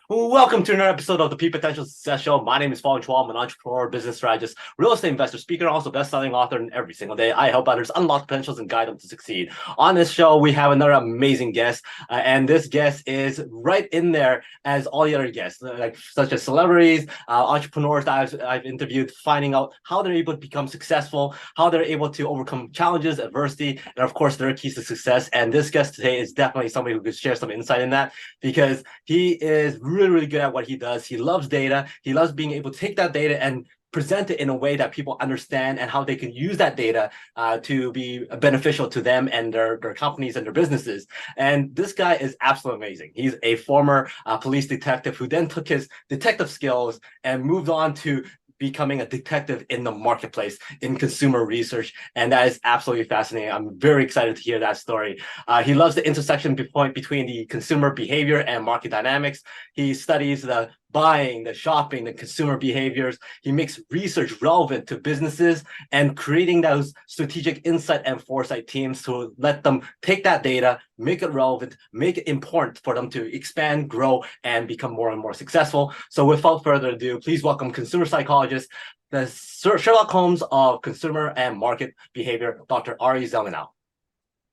Welcome to another episode of the Peak Potential Success Show. My name is Fong. I'm an entrepreneur, business strategist, real estate investor, speaker, and also best-selling author. And every single day, I help others unlock potentials and guide them to succeed. On this show, we have another amazing guest, and this guest is right in there as all the other guests, like such as celebrities, entrepreneurs that I've interviewed, finding out how they're able to become successful, how they're able to overcome challenges, adversity, and of course, their keys to success. And this guest today is definitely somebody who could share some insight in that because he is really good at what he does. He loves data. He loves being able to take that data and present it in a way that people understand and how they can use that data to be beneficial to them and their companies and their businesses. And this guy is absolutely amazing. He's a former police detective who then took his detective skills and moved on to becoming a detective in the marketplace in consumer research. And that is absolutely fascinating. I'm very excited to hear that story. He loves the intersection point between the consumer behavior and market dynamics. He studies the buying, the shopping, the consumer behaviors. He makes research relevant to businesses and creating those strategic insight and foresight teams to let them take that data, make it relevant, make it important for them to expand, grow, and become more and more successful. So without further ado, please welcome consumer psychologist, the Sherlock Holmes of consumer and market behavior, Dr. ARI ZELMANOW.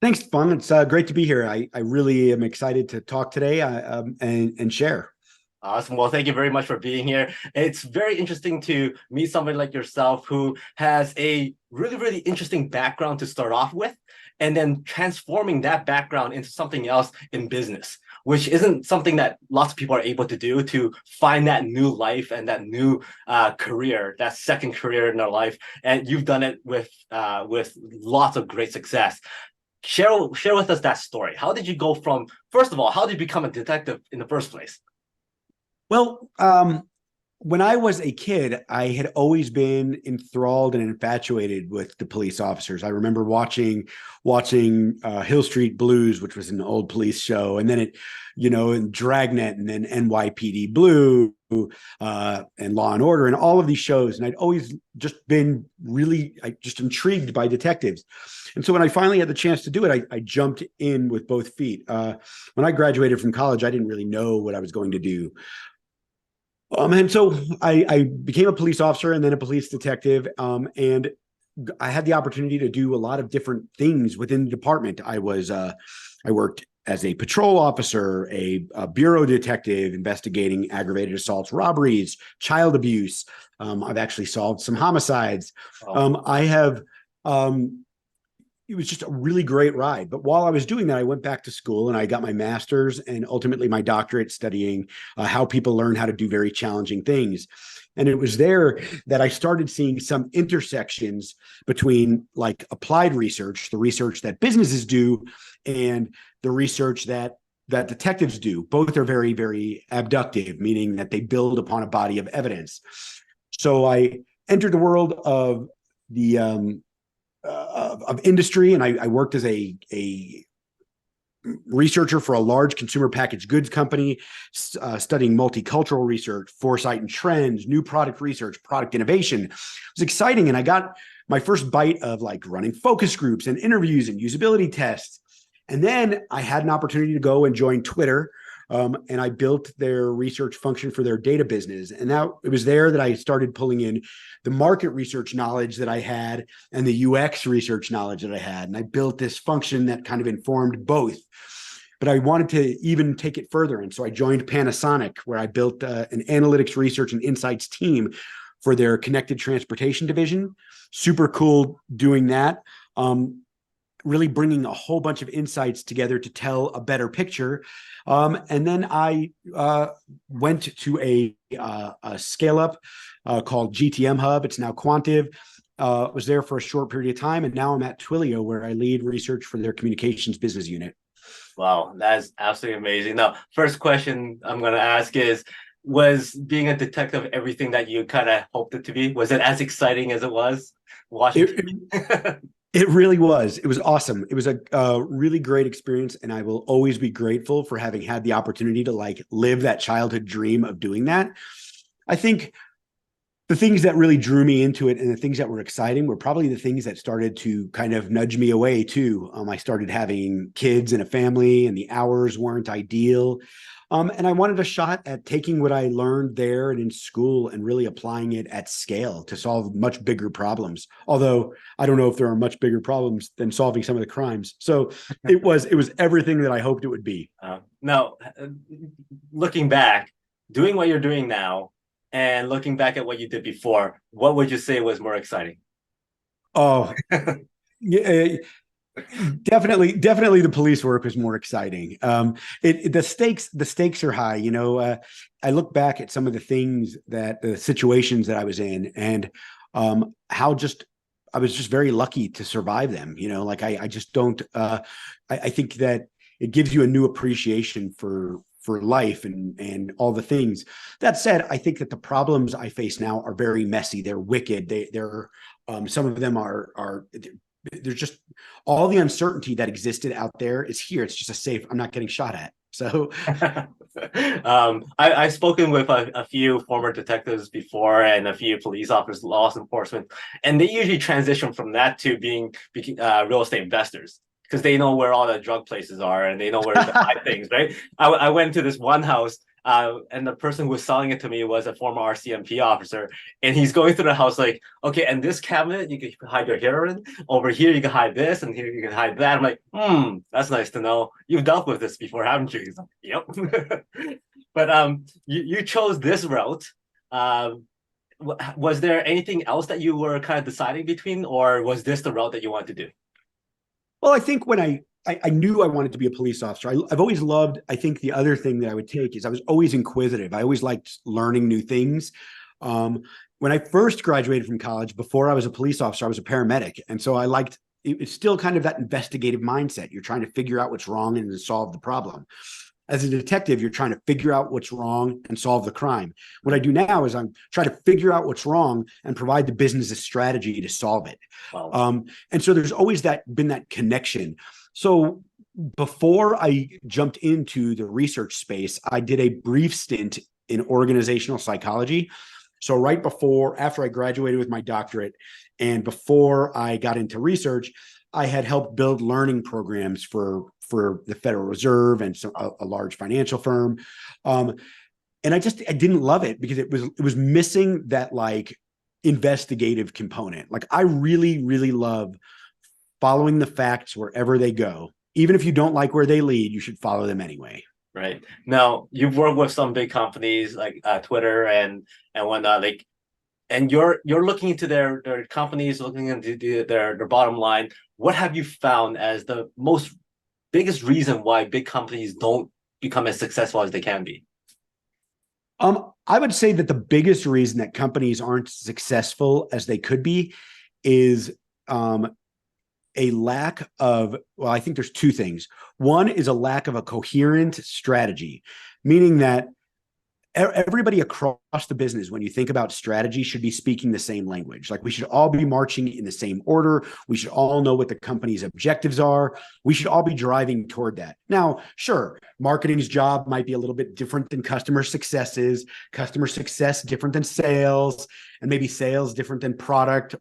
Thanks, Fong. It's great to be here. I really am excited to talk today and share. Awesome. Well, thank you very much for being here. It's very interesting to meet somebody like yourself who has a really interesting background to start off with, and then transforming that background into something else in business, which isn't something that lots of people are able to do, to find that new life and that new career, that second career in their life. And you've done it with lots of great success. Share with us that story. How did you go from, first of all, how did you become a detective in the first place? Well, when I was a kid, I had always been enthralled and infatuated with the police officers. I remember watching Hill Street Blues, which was an old police show, and then and Dragnet, and then NYPD Blue, and Law and Order, and all of these shows. And I'd always just been really just intrigued by detectives. And so when I finally had the chance to do it, I jumped in with both feet. When I graduated from college, I didn't really know what I was going to do. And so I became a police officer and then a police detective. And I had the opportunity to do a lot of different things within the department. I worked as a patrol officer, a bureau detective investigating aggravated assaults, robberies, child abuse. I've actually solved some homicides. It was just a really great ride. But while I was doing that, I went back to school and I got my master's and ultimately my doctorate, studying how people learn how to do very challenging things. And it was there that I started seeing some intersections between like applied research, the research that businesses do, and the research that detectives do. Both are very abductive, meaning that they build upon a body of evidence. So I entered the world of the of industry, and I worked as a researcher for a large consumer packaged goods company, studying multicultural research, foresight and trends, new product research, product innovation. It was exciting, and I got my first bite of like running focus groups and interviews and usability tests. And then I had an opportunity to go and join Twitter. And I built their research function for their data business. And now it was there that I started pulling in the market research knowledge that I had and the UX research knowledge that I had. And I built this function that kind of informed both. But I wanted to even take it further. And so I joined Panasonic, where I built an analytics research and insights team for their connected transportation division. Super cool doing that. Really bringing a whole bunch of insights together to tell a better picture. And then I went to a scale-up called GTM Hub. It's now Quantive. Was there for a short period of time, and now I'm at Twilio, where I lead research for their communications business unit. Wow, that's absolutely amazing. Now, first question I'm going to ask is, was being a detective everything that you kind of hoped it to be? Was it as exciting as it was watching? It really was. It was awesome. It was a really great experience, and I will always be grateful for having had the opportunity to like live that childhood dream of doing that. I think the things that really drew me into it and the things that were exciting were probably the things that started to kind of nudge me away too. I started having kids and a family, and the hours weren't ideal. And I wanted a shot at taking what I learned there and in school and really applying it at scale to solve much bigger problems. Although I don't know if there are much bigger problems than solving some of the crimes. So it was everything that I hoped it would be. Now, looking back, doing what you're doing now, and looking back at what you did before, what would you say was more exciting? Oh, yeah, definitely the police work was more exciting. The stakes are high. I look back at some of the situations that I was in, and how I was just very lucky to survive them. I just don't. I think that it gives you a new appreciation for life and all the things. That said, I think that the problems I face now are very messy. They're wicked. They're some of them are there's just all the uncertainty that existed out there is here. It's just I'm not getting shot at. So I've spoken with a few former detectives before and a few police officers, law enforcement, and they usually transition from that to being real estate investors, because they know where all the drug places are and they know where to buy things, right? I went to this one house, and the person who was selling it to me was a former RCMP officer, and he's going through the house like, okay, and this cabinet you can hide your heroin, over here you can hide this, and here you can hide that. I'm like, that's nice to know. You've dealt with this before, haven't you? He's like, yep. But you chose this route. Was there anything else that you were kind of deciding between, or was this the route that you wanted to do? Well, I think when I knew I wanted to be a police officer, I've always loved, I think the other thing that I would take is I was always inquisitive. I always liked learning new things. When I first graduated from college, before I was a police officer, I was a paramedic. And so it's still kind of that investigative mindset. You're trying to figure out what's wrong and to solve the problem. As a detective, you're trying to figure out what's wrong and solve the crime. What I do now is I'm trying to figure out what's wrong and provide the business a strategy to solve it. Wow. And so there's always been that connection. So before I jumped into the research space, I did a brief stint in organizational psychology. So after I graduated with my doctorate and before I got into research, I had helped build learning programs for the Federal Reserve and a large financial firm. And I didn't love it because it was missing that like investigative component. Like I really, really love following the facts wherever they go. Even if you don't like where they lead, you should follow them anyway. Right. Now, you've worked with some big companies like Twitter and whatnot, like, and you're looking into their companies, looking into their bottom line. What have you found as the biggest reason why big companies don't become as successful as they can be? I would say that the biggest reason that companies aren't successful as they could be is a lack of, well, I think there's two things. One is a lack of a coherent strategy, meaning that everybody across the business, when you think about strategy, should be speaking the same language. Like we should all be marching in the same order. We should all know what the company's objectives are. We should all be driving toward that. Now, sure, marketing's job might be a little bit different than customer success is. Customer success different than sales, and maybe sales different than product,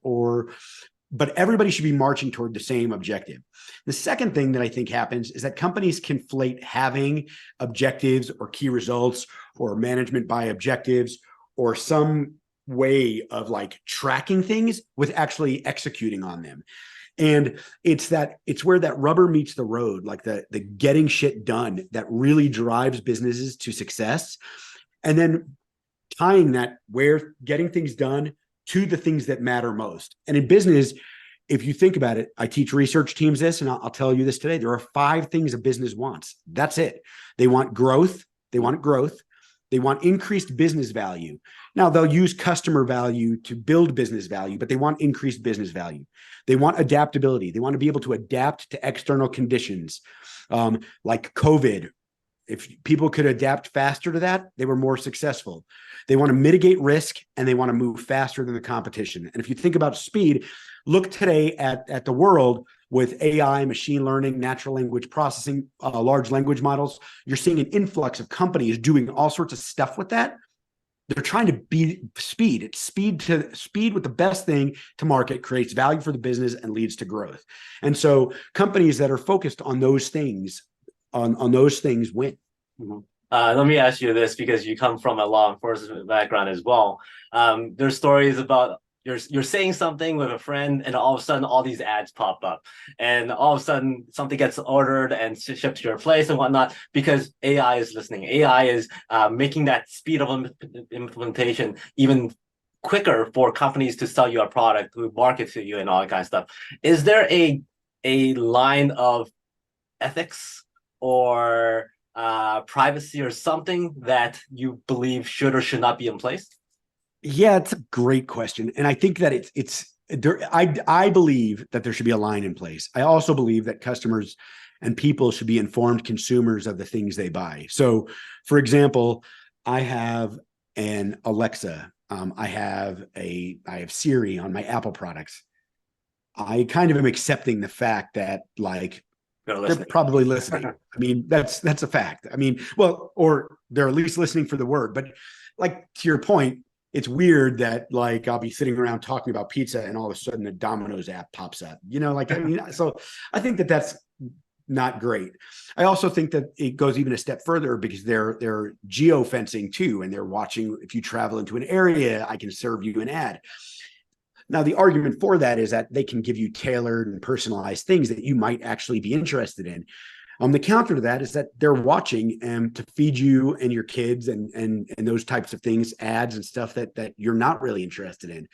but everybody should be marching toward the same objective. The second thing that I think happens is that companies conflate having objectives or key results or management by objectives or some way of like tracking things with actually executing on them. And it's where that rubber meets the road, like the getting shit done that really drives businesses to success. And then tying that where getting things done to the things that matter most. And in business, if you think about it, I teach research teams this, and I'll tell you this today. There are 5 things a business wants. That's it. They want growth. They want growth. They want increased business value. Now, they'll use customer value to build business value, but they want increased business value. They want adaptability. They want to be able to adapt to external conditions, like COVID. If people could adapt faster to that, they were more successful. They want to mitigate risk, and they want to move faster than the competition. And if you think about speed, look today at the world with AI, machine learning, natural language processing, large language models. You're seeing an influx of companies doing all sorts of stuff with that. they're trying to be speed. It's speed with the best thing to market creates value for the business and leads to growth. And so companies that are focused on those things, on those things win. Mhm. Let me ask you this, because you come from a law enforcement background as well. There's stories about you're saying something with a friend, and all of a sudden all these ads pop up, and all of a sudden something gets ordered and shipped to your place and whatnot, because AI is listening. AI is making that speed of implementation even quicker for companies to sell you a product, to market to you, and all that kind of stuff. Is there a line of ethics or privacy or something that you believe should or should not be in place? Yeah, it's a great question. And I think that it's there, I believe that there should be a line in place. I also believe that customers and people should be informed consumers of the things they buy. So, for example, I have an Alexa. I have Siri on my Apple products. I kind of am accepting the fact that like they're probably listening. I mean, that's a fact. I mean, well, or they're at least listening for the word. But like to your point, it's weird that like I'll be sitting around talking about pizza and all of a sudden the Domino's app pops up. You know, like I mean, so I think that that's not great. I also think that it goes even a step further because they're geofencing too, and they're watching if you travel into an area, I can serve you an ad. Now, the argument for that is that they can give you tailored and personalized things that you might actually be interested in. The counter to that is that they're watching to feed you and your kids and those types of things, ads and stuff that you're not really interested in.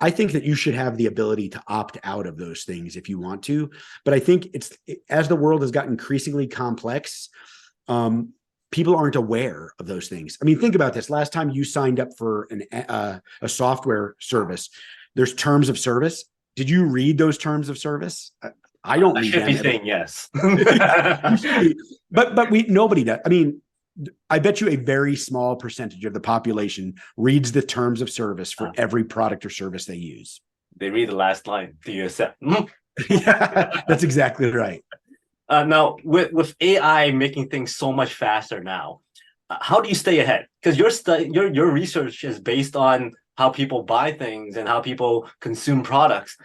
I think that you should have the ability to opt out of those things if you want to. But I think as the world has gotten increasingly complex, people aren't aware of those things. I mean, think about this. Last time you signed up for a software service, there's terms of service. Did you read those terms of service? I don't. I should be saying yes. but nobody does. I mean, I bet you a very small percentage of the population reads the terms of service for every product or service they use. They read the last line. Do you accept? Yeah, that's exactly right. Now, with AI making things so much faster now, how do you stay ahead? Because your research is based on how people buy things and how people consume products.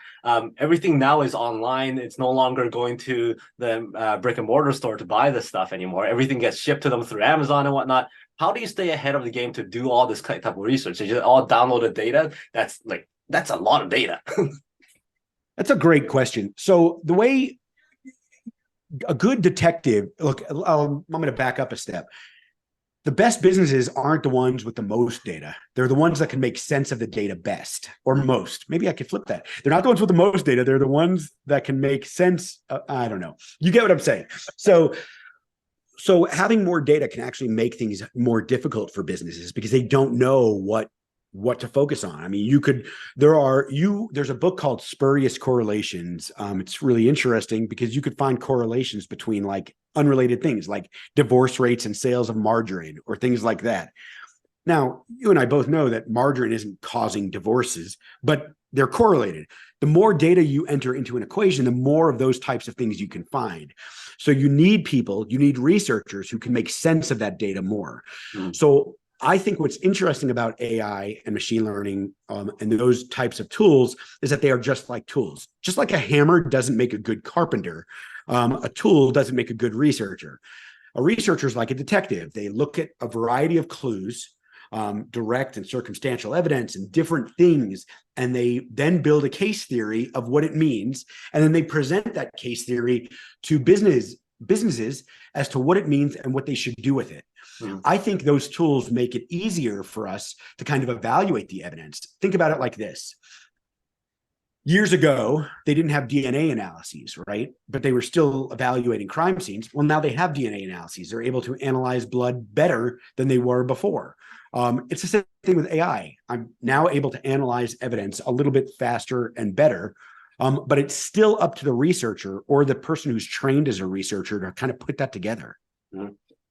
Everything now is online. It's no longer going to the brick and mortar store to buy this stuff anymore. Everything gets shipped to them through Amazon and whatnot. How do you stay ahead of the game to do all this type of research? Is it all downloaded data? That's a lot of data. That's a great question. So the way a good detective, look, I'm going to back up a step. The best businesses aren't the ones with the most data. They're the ones that can make sense of the data best or most. Maybe I could flip that. They're not the ones with the most data. They're the ones that can make sense. I don't know. You get what I'm saying? So having more data can actually make things more difficult for businesses because they don't know what to focus on. I mean, there's a book called Spurious Correlations. It's really interesting because you could find correlations between like unrelated things like divorce rates and sales of margarine or things like that. Now, you and I both know that margarine isn't causing divorces, but they're correlated. The more data you enter into an equation, the more of those types of things you can find. So you need researchers who can make sense of that data more. So I think what's interesting about AI and machine learning and those types of tools is that they are just like tools. Just like a hammer doesn't make a good carpenter, a tool doesn't make a good researcher. A researcher is like a detective. They look at a variety of clues, direct and circumstantial evidence and different things, and they then build a case theory of what it means. And then they present that case theory to businesses as to what it means and what they should do with it. I think those tools make it easier for us to kind of evaluate the evidence. Think about it like this. Years ago, they didn't have DNA analyses, right? But they were still evaluating crime scenes. Well, now they have DNA analyses. They're able to analyze blood better than they were before. It's the same thing with AI. I'm now able to analyze evidence a little bit faster and better. But it's still up to the researcher or the person who's trained as a researcher to kind of put that together.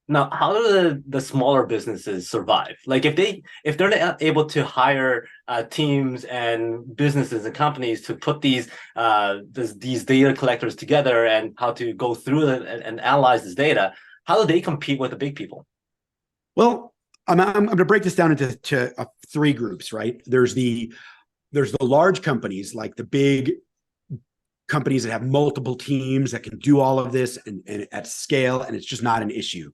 Now, how do the smaller businesses survive? Like if they're not able to hire teams and businesses and companies to put these data collectors together and how to go through it and analyze this data, how do they compete with the big people? Well, I'm going to break this down into three groups, right? There's the large companies, like the big companies that have multiple teams that can do all of this and at scale, and it's just not an issue.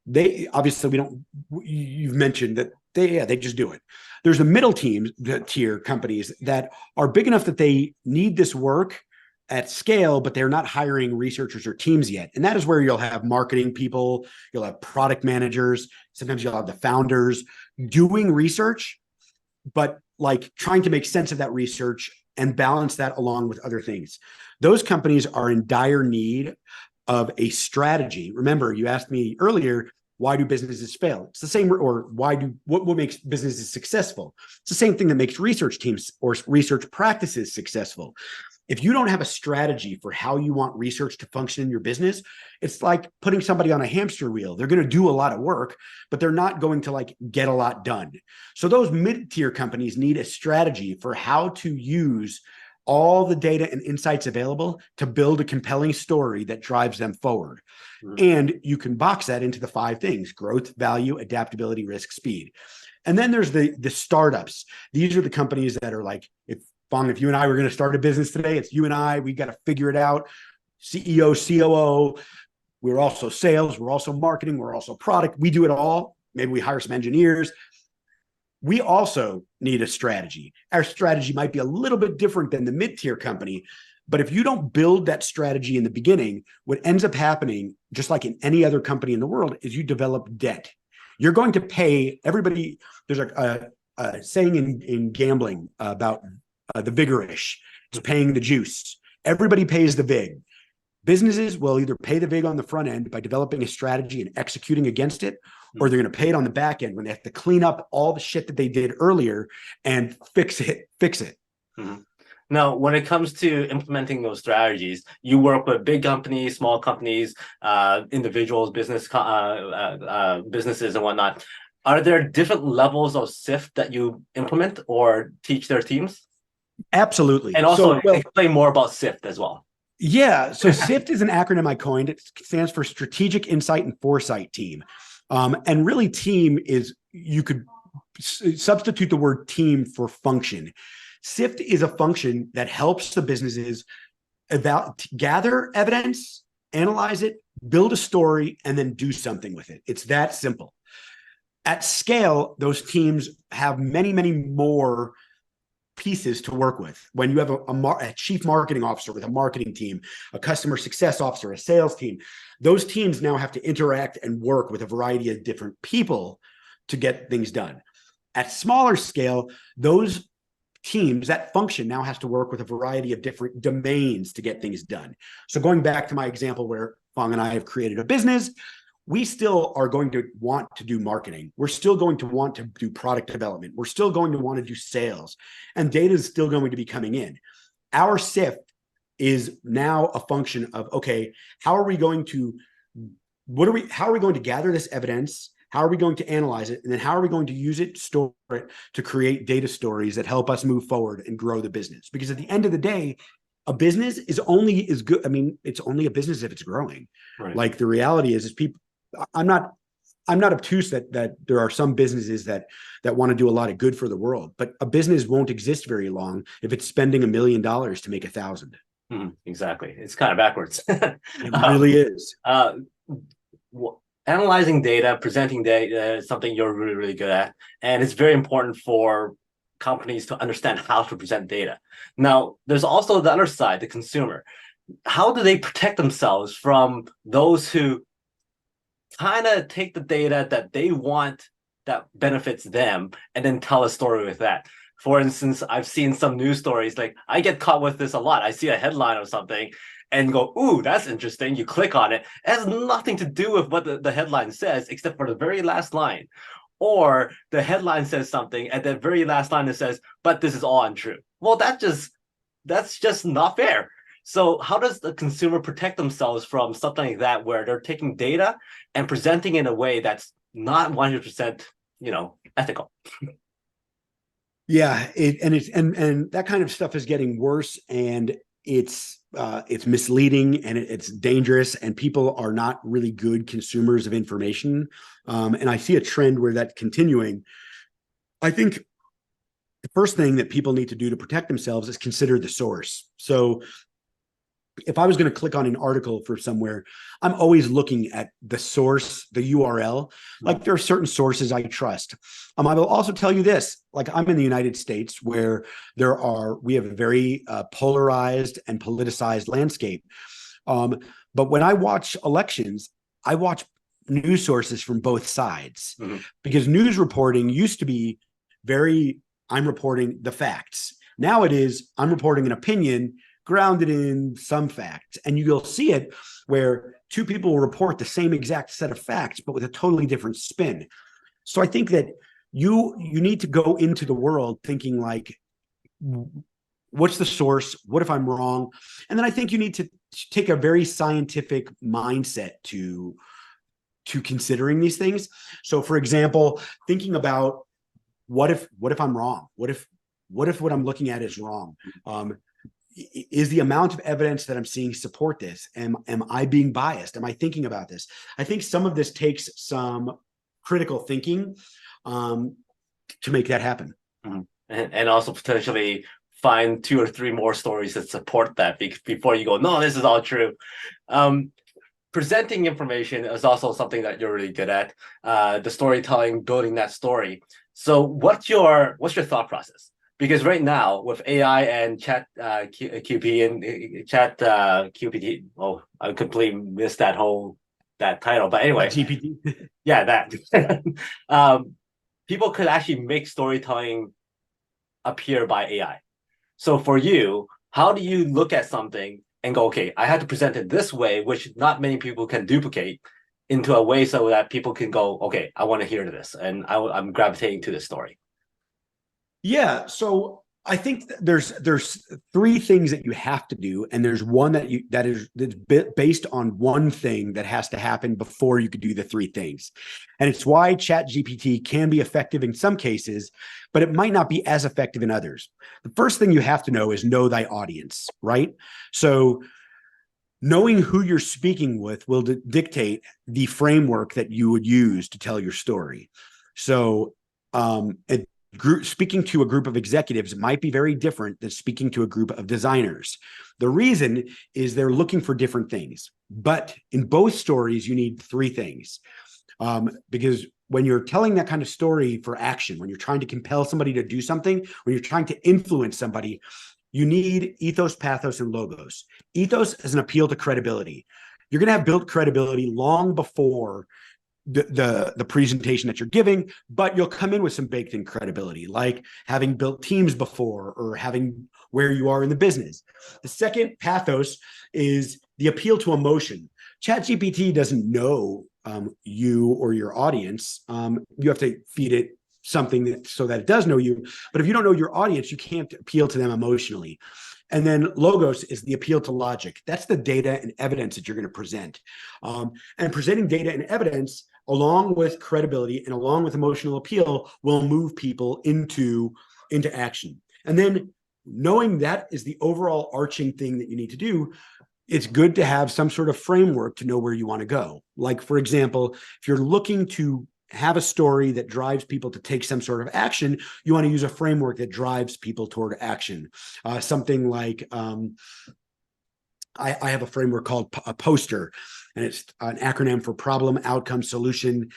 They obviously, we don't, you've mentioned that they just do it. There's the middle tier companies that are big enough that they need this work at scale, but they're not hiring researchers or teams yet. And that is where you'll have marketing people, you'll have product managers, sometimes you'll have the founders doing research, but like trying to make sense of that research and balance that along with other things. Those companies are in dire need of a strategy. Remember, you asked me earlier, why do businesses fail? It's the same, or what makes businesses successful? It's the same thing that makes research teams or research practices successful. If you don't have a strategy for how you want research to function in your business, it's like putting somebody on a hamster wheel. They're going to do a lot of work, but they're not going to like get a lot done. So those mid-tier companies need a strategy for how to use all the data and insights available to build a compelling story that drives them forward. And you can box that into the 5 things: growth, value, adaptability, risk, speed. And then there's the startups. These are the companies that are like, Fong, if you and I were going to start a business today, it's you and I, we got to figure it out. CEO, COO, we're also sales, we're also marketing, we're also product. We do it all. Maybe we hire some engineers. We also need a strategy. Our strategy might be a little bit different than the mid-tier company, but if you don't build that strategy in the beginning, what ends up happening, just like in any other company in the world, is you develop debt. You're going to pay everybody. There's a saying in gambling about the vigorish. It's paying the juice. Everybody pays the vig. Businesses will either pay the vig on the front end by developing a strategy and executing against it, or they're going to pay it on the back end when they have to clean up all the shit that they did earlier and fix it. Mm-hmm. Now, when it comes to implementing those strategies, you work with big companies, small companies, individuals, businesses and whatnot. Are there different levels of SIFT that you implement or teach their teams? Absolutely. And also explain more about SIFT as well. Yeah. So SIFT is an acronym I coined. It stands for Strategic Insight and Foresight Team. And really team is, you could substitute the word team for function. SIFT is a function that helps the businesses gather evidence, analyze it, build a story, and then do something with it. It's that simple. At scale, those teams have many, many more pieces to work with. When you have a chief marketing officer with a marketing team, a customer success officer, a sales team, those teams now have to interact and work with a variety of different people to get things done. At smaller scale, those teams, that function now has to work with a variety of different domains to get things done. So going back to my example where Fong and I have created a business, we still are going to want to do marketing. We're still going to want to do product development. We're still going to want to do sales, and data is still going to be coming in. Our SIFT is now a function of, okay, how are we going to gather this evidence? How are we going to analyze it? And then how are we going to use it, store it to create data stories that help us move forward and grow the business? Because at the end of the day, a business is only as good. I mean, it's only a business if it's growing. Right. Like the reality is people, I'm not obtuse that there are some businesses that want to do a lot of good for the world, but a business won't exist very long if it's spending $1 million to make 1,000. Exactly. It's kind of backwards. It really is. Analyzing data, presenting data is something you're really, really good at. And it's very important for companies to understand how to present data. Now, there's also the other side, the consumer. How do they protect themselves from those who kind of take the data that they want that benefits them and then tell a story with that? For instance, I've seen some news stories, like I get caught with this a lot. I see a headline or something and go, ooh, that's interesting. You click on it. It has nothing to do with what the headline says, except for the very last line. Or the headline says something, and the very last line it says, but this is all untrue. Well, that's just not fair. So how does the consumer protect themselves from something like that, where they're taking data and presenting in a way that's not 100%, ethical? Yeah, and that kind of stuff is getting worse, and it's misleading and it's dangerous, and people are not really good consumers of information. And I see a trend where that's continuing. I think the first thing that people need to do to protect themselves is consider the source. So if I was going to click on an article for somewhere, I'm always looking at the source, the URL. Like there are certain sources I trust. I will also tell you this, like I'm in the United States where we have a very polarized and politicized landscape. But when I watch elections, I watch news sources from both sides, because news reporting used to be I'm reporting the facts. Now it is, I'm reporting an opinion grounded in some facts. And you'll see it where two people will report the same exact set of facts, but with a totally different spin. So I think that you need to go into the world thinking like, what's the source? What if I'm wrong? And then I think you need to take a very scientific mindset to considering these things. So for example, thinking about what if I'm wrong? What if what I'm looking at is wrong? Is the amount of evidence that I'm seeing support this? Am I being biased? Am I thinking about this? I think some of this takes some critical thinking to make that happen. And also potentially find 2 or 3 more stories that support that before you go, no, this is all true. Presenting information is also something that you're really good at. The storytelling, building that story. So what's your thought process? Because right now with AI and Chat QP and Chat QPT, I completely missed that title. But anyway, GPT. Yeah, that people could actually make storytelling appear by AI. So for you, how do you look at something and go, okay, I have to present it this way, which not many people can duplicate, into a way so that people can go, okay, I want to hear this, and I'm gravitating to this story. Yeah, so I think there's 3 things that you have to do, and there's one that's based on one thing that has to happen before you could do the 3 things. And it's why ChatGPT can be effective in some cases, but it might not be as effective in others. The first thing you have to know is know thy audience, right? So knowing who you're speaking with will dictate the framework that you would use to tell your story. So speaking to a group of executives might be very different than speaking to a group of designers. The reason is they're looking for different things. But in both stories, you need 3 things. Because when you're telling that kind of story for action, when you're trying to compel somebody to do something, when you're trying to influence somebody, you need ethos, pathos, and logos. Ethos is an appeal to credibility. You're going to have built credibility long before the presentation that you're giving, but you'll come in with some baked in credibility, like having built teams before or having where you are in the business. The second, pathos, is the appeal to emotion. ChatGPT doesn't know you or your audience. You have to feed it something so that it does know you. But if you don't know your audience, you can't appeal to them emotionally. And then logos is the appeal to logic. That's the data and evidence that you're going to present. And presenting data and evidence along with credibility and along with emotional appeal will move people into action. And then knowing that is the overall arching thing that you need to do, it's good to have some sort of framework to know where you want to go. Like, for example, if you're looking to have a story that drives people to take some sort of action, you want to use a framework that drives people toward action. Something like I have a framework called a POSTER, and it's an acronym for problem, outcome, solution,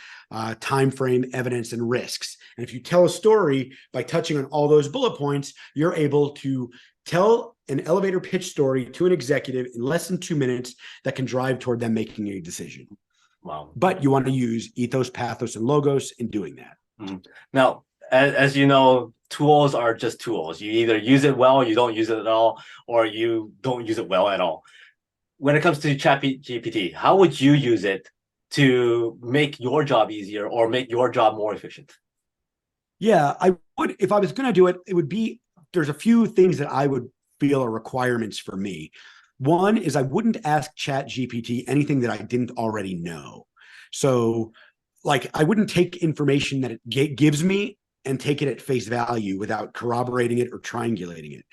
time frame, evidence, and risks. And if you tell a story by touching on all those bullet points, you're able to tell an elevator pitch story to an executive in less than 2 minutes that can drive toward them making a decision. Wow. But you want to use ethos, pathos, and logos in doing that. Now, as you know, tools are just tools. You either use it well, you don't use it at all, or you don't use it well at all. When it comes to ChatGPT, how would you use it to make your job easier or make your job more efficient? Yeah, I would, if I was going to do it, it would be, there's a few things that I would feel are requirements for me. One is I wouldn't ask ChatGPT anything that I didn't already know. So like I wouldn't take information that it gives me and take it at face value without corroborating it or triangulating it.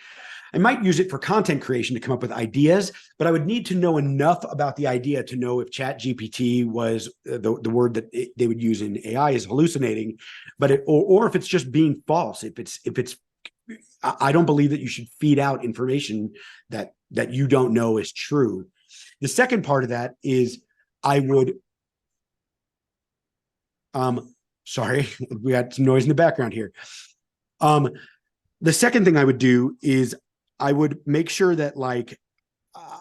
I might use it for content creation to come up with ideas, but I would need to know enough about the idea to know if Chat GPT was the word that they would use in AI is hallucinating, but or if it's just being false. If it's I don't believe that you should feed out information that you don't know is true. The second part of that is I would, sorry, we got some noise in the background here. The second thing I would do is I would make sure that like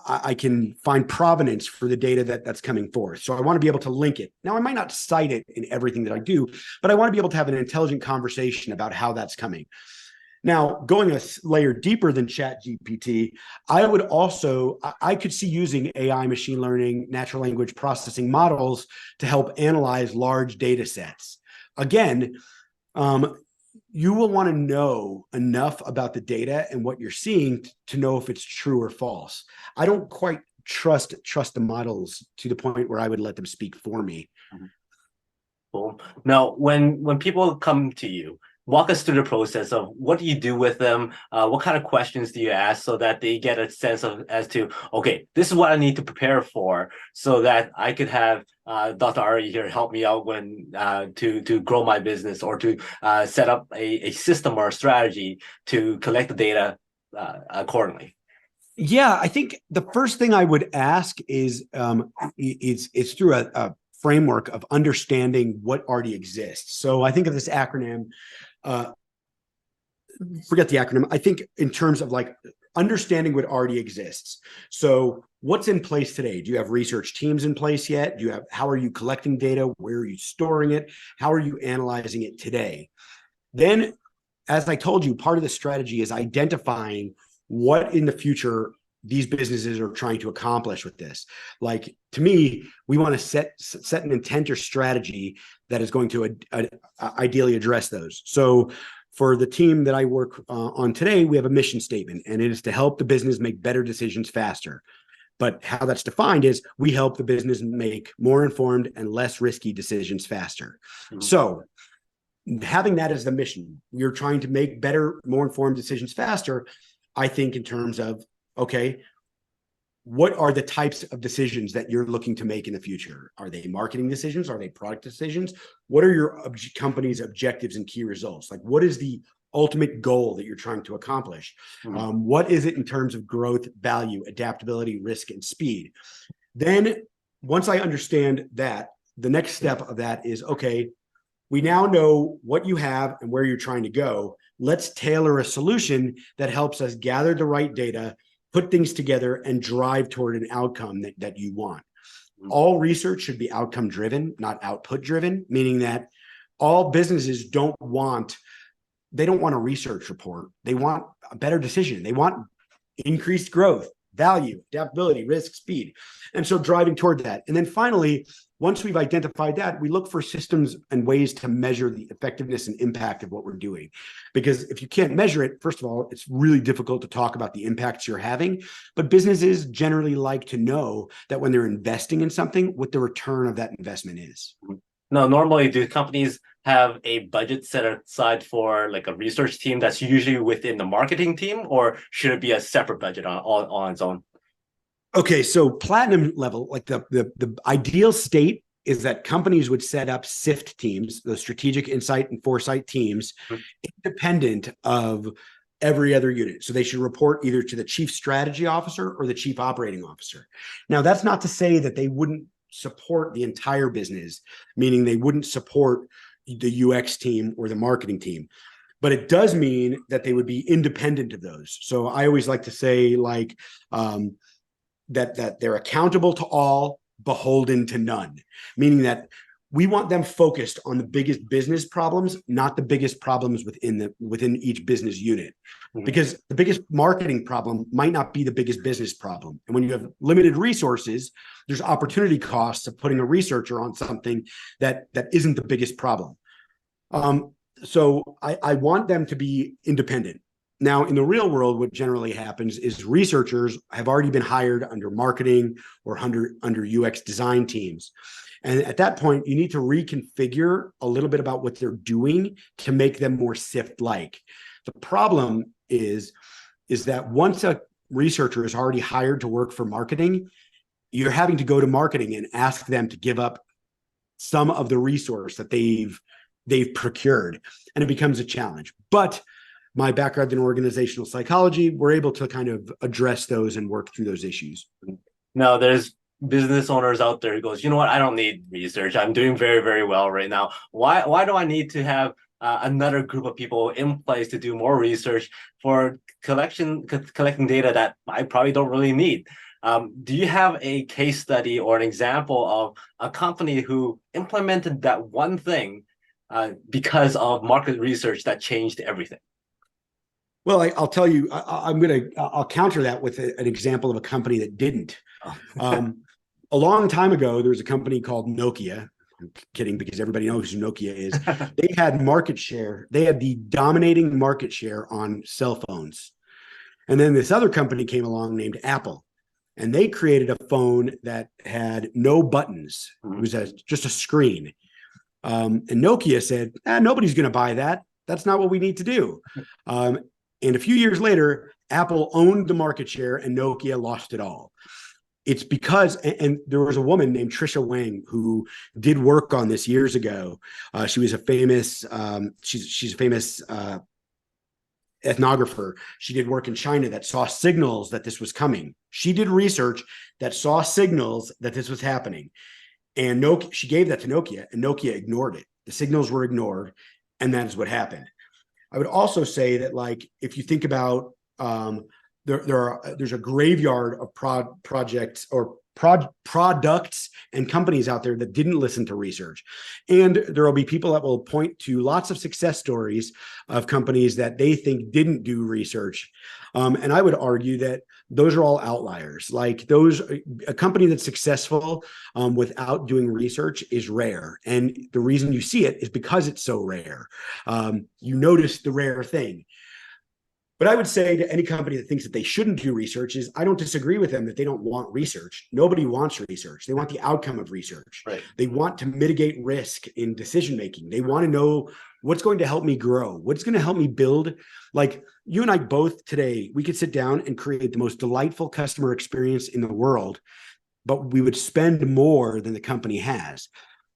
I can find provenance for the data that's coming forth. So I want to be able to link it. Now, I might not cite it in everything that I do, but I want to be able to have an intelligent conversation about how that's coming. Now, going a layer deeper than ChatGPT, I would also, I could see using AI, machine learning, natural language processing models to help analyze large data sets. Again, you will want to know enough about the data and what you're seeing to know if it's true or false. I don't quite trust the models to the point where I would let them speak for me. Cool. Now, when people come to you, walk us through the process of what do you do with them? What kind of questions do you ask so that they get a sense of as to, okay, this is what I need to prepare for so that I could have Dr. Ari here help me out when to grow my business or to set up a system or a strategy to collect the data accordingly. Yeah, I think the first thing I would ask is it's through a framework of understanding what already exists. So I think of this acronym, forget the acronym. I think in terms of like understanding what already exists. So what's in place today? Do you have research teams in place yet? Do you have, how are you collecting data? Where are you storing it? How are you analyzing it today? Then, as I told you, part of the strategy is identifying what in the future these businesses are trying to accomplish with this. Like, to me, we want to set an intent or strategy that is going to ideally address those. So for the team that I work on today, we have a mission statement, and it is to help the business make better decisions faster. But how that's defined is we help the business make more informed and less risky decisions faster. Mm-hmm. So having that as the mission, you're trying to make better, more informed decisions faster. I think in terms of, okay, what are the types of decisions that you're looking to make in the future? Are they marketing decisions? Are they product decisions? What are your company's objectives and key results? Like, what is the ultimate goal that you're trying to accomplish? Mm-hmm. What is it in terms of growth, value, adaptability, risk, and speed? Then once I understand that, the next step of that is, okay, we now know what you have and where you're trying to go. Let's tailor a solution that helps us gather the right data, put things together, and drive toward an outcome that you want. All research should be outcome driven, not output driven, meaning that all businesses don't want a research report. They want a better decision. They want increased growth, value, adaptability, risk, speed. And so driving toward that. And then finally, once we've identified that, we look for systems and ways to measure the effectiveness and impact of what we're doing. Because if you can't measure it, first of all, it's really difficult to talk about the impacts you're having. But businesses generally like to know that when they're investing in something, what the return of that investment is. No, normally do companies have a budget set aside for like a research team that's usually within the marketing team, or should it be a separate budget on its own? Okay, so platinum level, like the ideal state is that companies would set up SIFT teams, the strategic insight and foresight teams, independent of every other unit. So they should report either to the chief strategy officer or the chief operating officer. Now, that's not to say that they wouldn't support the entire business, meaning they wouldn't support the UX team or the marketing team. But it does mean that they would be independent of those. So I always like to say, like, that they're accountable to all, beholden to none, meaning that we want them focused on the biggest business problems, not the biggest problems within each business unit. Mm-hmm. Because the biggest marketing problem might not be the biggest business problem. And when you have limited resources, there's opportunity costs of putting a researcher on something that isn't the biggest problem. So I want them to be independent. Now, in the real world, what generally happens is researchers have already been hired under marketing or under UX design teams. And at that point, you need to reconfigure a little bit about what they're doing to make them more SIFT-like. The problem is is that once a researcher is already hired to work for marketing, you're having to go to marketing and ask them to give up some of the resource that they've procured, and it becomes a challenge. But my background in organizational psychology, we're able to kind of address those and work through those issues. No, there's business owners out there who goes, you know what, I don't need research. I'm doing very, very well right now. Why do I need to have another group of people in place to do more research for collecting data that I probably don't really need? Do you have a case study or an example of a company who implemented that one thing because of market research that changed everything? Well, I'll tell you, I'll counter that with an example of a company that didn't. A long time ago, there was a company called Nokia. I'm kidding, because everybody knows who Nokia is. They had market share. They had the dominating market share on cell phones. And then this other company came along named Apple, and they created a phone that had no buttons. It was just a screen. And Nokia said, nobody's going to buy that. That's not what we need to do. And a few years later, Apple owned the market share and Nokia lost it all. It's because, and there was a woman named Trisha Wang who did work on this years ago. She was a famous, she's a famous ethnographer. She did work in China that saw signals that this was coming. She did research that saw signals that this was happening. And Nokia, she gave that to Nokia, and Nokia ignored it. The signals were ignored, and that is what happened. I would also say that, like, if you think about there's a graveyard of products and companies out there that didn't listen to research. And there will be people that will point to lots of success stories of companies that they think didn't do research. And I would argue that those are all outliers. Like a company that's successful without doing research is rare. And the reason you see it is because it's so rare. You notice the rare thing. But I would say to any company that thinks that they shouldn't do research is, I don't disagree with them that they don't want research. Nobody wants research. They want the outcome of research. Right. They want to mitigate risk in decision-making. They want to know what's going to help me grow, what's going to help me build. Like you and I both today, we could sit down and create the most delightful customer experience in the world, but we would spend more than the company has.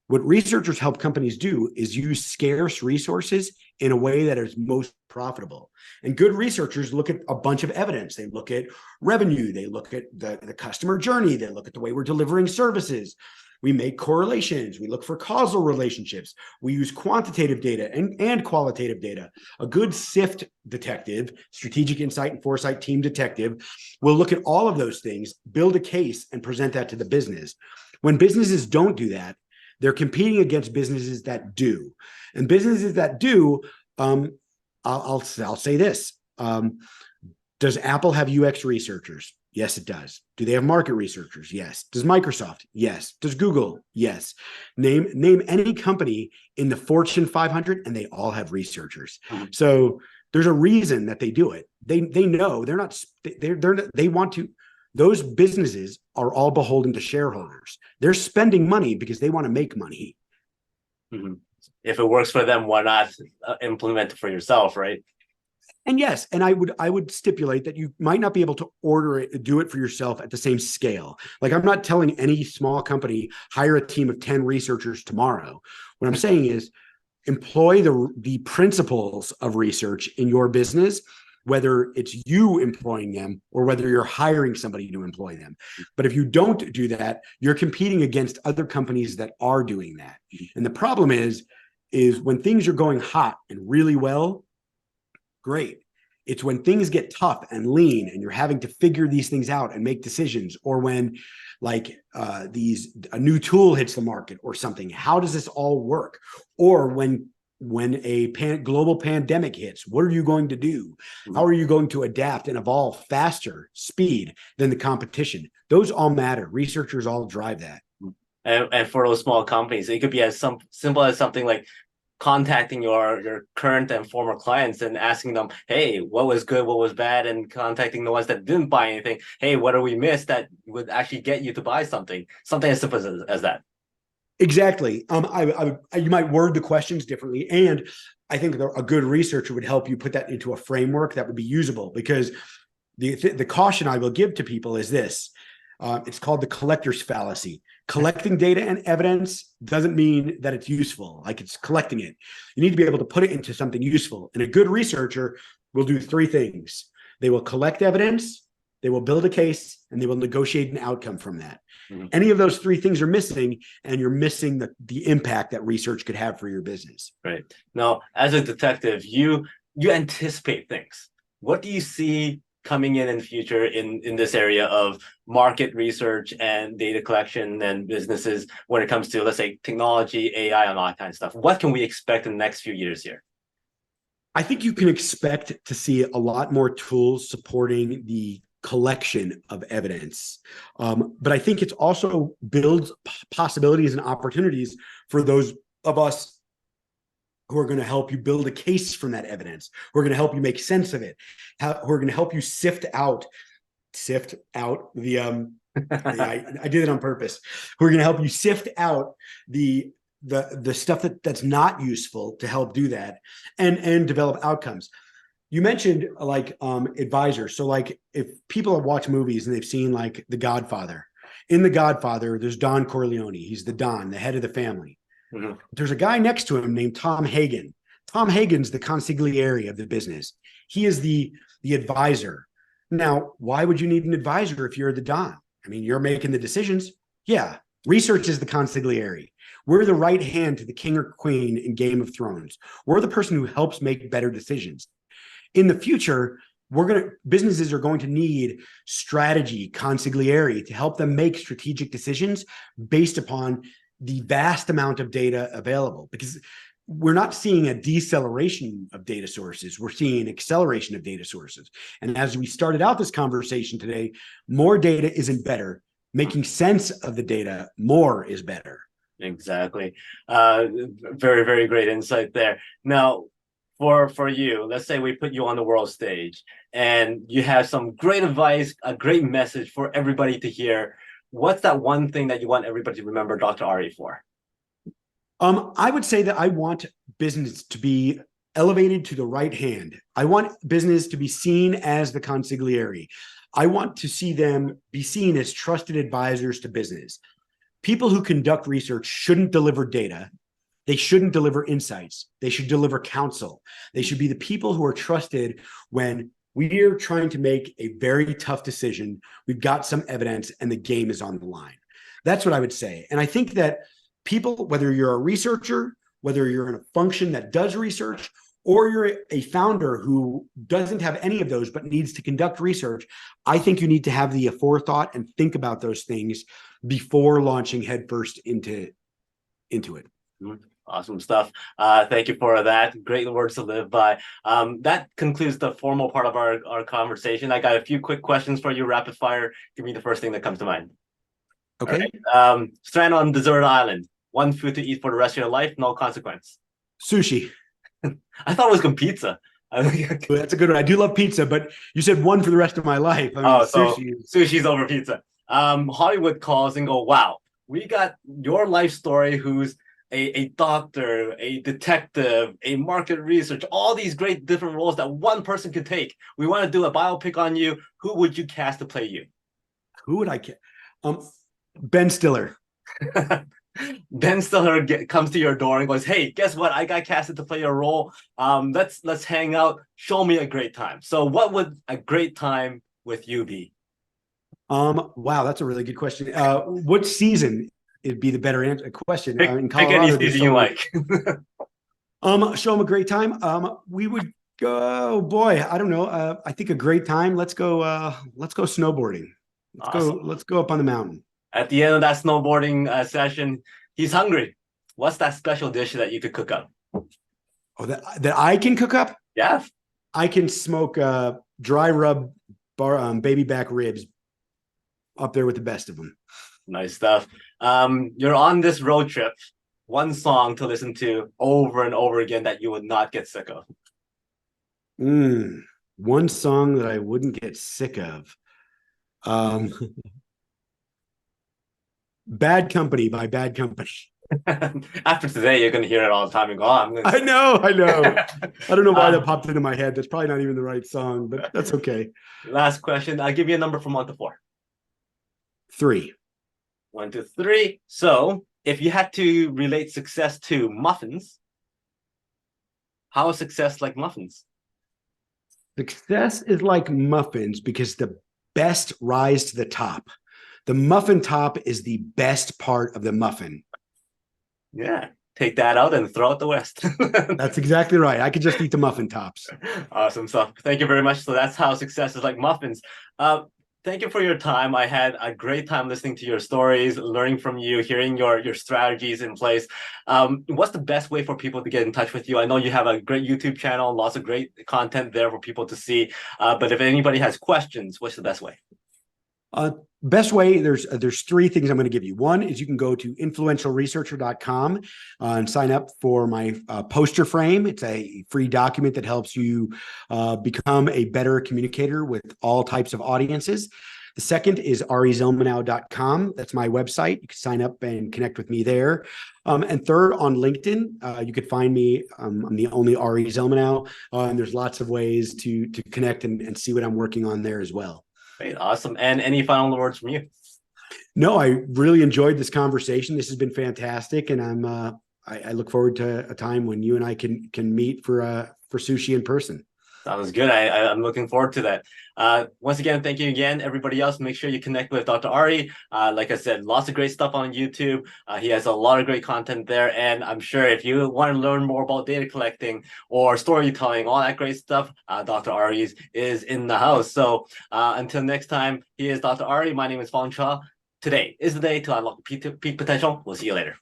What researchers help companies do is use scarce resources in a way that is most profitable. And good researchers look at a bunch of evidence. They look at revenue. They look at the customer journey. They look at the way we're delivering services. We make correlations. We look for causal relationships. We use quantitative data and qualitative data. A good SIFT detective, strategic insight and foresight team detective, will look at all of those things, build a case, and present that to the business. When businesses don't do that, they're competing against businesses that do. And businesses that do, I'll say this. Does Apple have UX researchers? Yes, it does. Do they have market researchers? Yes. Does Microsoft? Yes. Does Google? Yes. Name any company in the Fortune 500 and they all have researchers. So there's a reason that they do it. They know they want to. Those businesses are all beholden to shareholders. They're spending money because they want to make money. If it works for them, why not implement it for yourself, right? And yes, and I would stipulate that you might not be able to do it for yourself at the same scale. Like, I'm not telling any small company, hire a team of 10 researchers tomorrow. What I'm saying is employ the principles of research in your business, whether it's you employing them or whether you're hiring somebody to employ them. But if you don't do that, you're competing against other companies that are doing that. And the problem is when things are going hot and really well, great. It's when things get tough and lean and you're having to figure these things out and make decisions, or when like a new tool hits the market or something. How does this all work? Or when a global pandemic hits, what are you going to do? How are you going to adapt and evolve faster, speed than the competition? Those all matter. Researchers all drive that. And for those small companies, it could be as simple as something like contacting your current and former clients and asking them, hey, what was good, what was bad, and contacting the ones that didn't buy anything. Hey, what do we miss that would actually get you to buy something? Something as simple as that. Exactly. You might word the questions differently. And I think a good researcher would help you put that into a framework that would be usable, because the caution I will give to people is this. It's called the collector's fallacy. Collecting data and evidence doesn't mean that it's useful, like it's collecting it. You need to be able to put it into something useful. And a good researcher will do three things. They will collect evidence, they will build a case, and they will negotiate an outcome from that. Mm-hmm. Any of those three things are missing, and you're missing the impact that research could have for your business. Right. Now, as a detective, you anticipate things. What do you see coming in the future in this area of market research and data collection and businesses when it comes to, let's say, technology, AI, and all that kind of stuff? What can we expect in the next few years here? I think you can expect to see a lot more tools supporting the collection of evidence. But I think it's also builds possibilities and opportunities for those of us who are going to help you build a case from that evidence, who are going to help you make sense of it, who are going to help you sift out the I did it on purpose. Who are going to help you sift out the stuff that's not useful to help do that and develop outcomes. You mentioned like advisors. So like if people have watched movies and they've seen like The Godfather, in The Godfather, there's Don Corleone. He's the Don, the head of the family. Mm-hmm. There's a guy next to him named Tom Hagen. Tom Hagen's the consigliere of the business. He is the advisor. Now, why would you need an advisor if you're the Don? I mean, you're making the decisions. Yeah, research is the consigliere. We're the right hand to the king or queen in Game of Thrones. We're the person who helps make better decisions. In the future, businesses are going to need strategy, consigliere, to help them make strategic decisions based upon the vast amount of data available, because we're not seeing a deceleration of data sources. We're seeing an acceleration of data sources. And as we started out this conversation today, more data isn't better. Making sense of the data more is better. Exactly. Very, very great insight there. Now, for you, let's say we put you on the world stage and you have some great advice, a great message for everybody to hear. What's that one thing that you want everybody to remember Dr. Ari for? I would say that I want business to be elevated to the right hand. I want business to be seen as the consigliere. I want to see them be seen as trusted advisors to business. People who conduct research shouldn't deliver data. They shouldn't deliver insights. They should deliver counsel. They should be the people who are trusted when we're trying to make a very tough decision. We've got some evidence and the game is on the line. That's what I would say. And I think that people, whether you're a researcher, whether you're in a function that does research, or you're a founder who doesn't have any of those but needs to conduct research, I think you need to have the forethought and think about those things before launching headfirst into it. Awesome stuff. Thank you for that. Great words to live by. That concludes the formal part of our conversation. I got a few quick questions for you, rapid fire. Give me the first thing that comes to mind. Okay. Right. Strand on desert island. One food to eat for the rest of your life, no consequence. Sushi. I thought it was pizza. That's a good one. I do love pizza, but you said one for the rest of my life. I mean, so sushi's over pizza. Hollywood calls and go, wow, we got your life story, who's a doctor, a detective, a market research, all these great different roles that one person could take. We want to do a biopic on you. Who would you cast to play you? Who would I cast? Ben Stiller. Ben Stiller comes to your door and goes, hey, guess what? I got casted to play your role. Let's hang out. Show me a great time. So what would a great time with you be? Wow, that's a really good question. What season? It'd be the better question. Pick any season you like. Show them a great time. We would go. Oh boy, I don't know. I think a great time. Let's go snowboarding. Let's go up on the mountain. At the end of that snowboarding session, he's hungry. What's that special dish that you could cook up? Oh, that I can cook up? Yeah. I can smoke dry rub baby back ribs up there with the best of them. Nice stuff. You're on this road trip. One song to listen to over and over again that you would not get sick of. One song that I wouldn't get sick of. Bad Company by Bad Company. After today, you're gonna hear it all the time and go, oh, I'm gonna. I know. I don't know why that Um, popped into my head. That's probably not even the right song, but that's okay. Last question. I'll give you a number from 1 to 4. 3. 1 to 3. So, if you had to relate success to muffins, how is success like muffins? Success is like muffins because the best rise to the top. The muffin top is the best part of the muffin. Yeah, take that out and throw out the rest. That's exactly right. I could just eat the muffin tops. Awesome stuff. Thank you very much. So that's how success is like muffins. Thank you for your time. I had a great time listening to your stories, learning from you, hearing your strategies in place. What's the best way for people to get in touch with you? I know you have a great YouTube channel, lots of great content there for people to see. But if anybody has questions, what's the best way? Best way, there's 3 things I'm going to give you. One is you can go to influentialresearcher.com and sign up for my poster frame. It's a free document that helps you become a better communicator with all types of audiences. The second is arizelmanow.com. That's my website. You can sign up and connect with me there. And third, on LinkedIn, you could find me. I'm the only Ari Zelmanow, and there's lots of ways to connect and see what I'm working on there as well. Great, awesome. And any final words from you? No, I really enjoyed this conversation. This has been fantastic, and I look forward to a time when you and I can meet for sushi in person. Sounds good. I'm looking forward to that. Once again, thank you again, everybody else. Make sure you connect with Dr. Ari. Like I said, lots of great stuff on YouTube. He has a lot of great content there. And I'm sure if you want to learn more about data collecting or storytelling, all that great stuff, Dr. Ari is in the house. So until next time, he is Dr. Ari. My name is Fong. Today is the day to unlock peak potential. We'll see you later.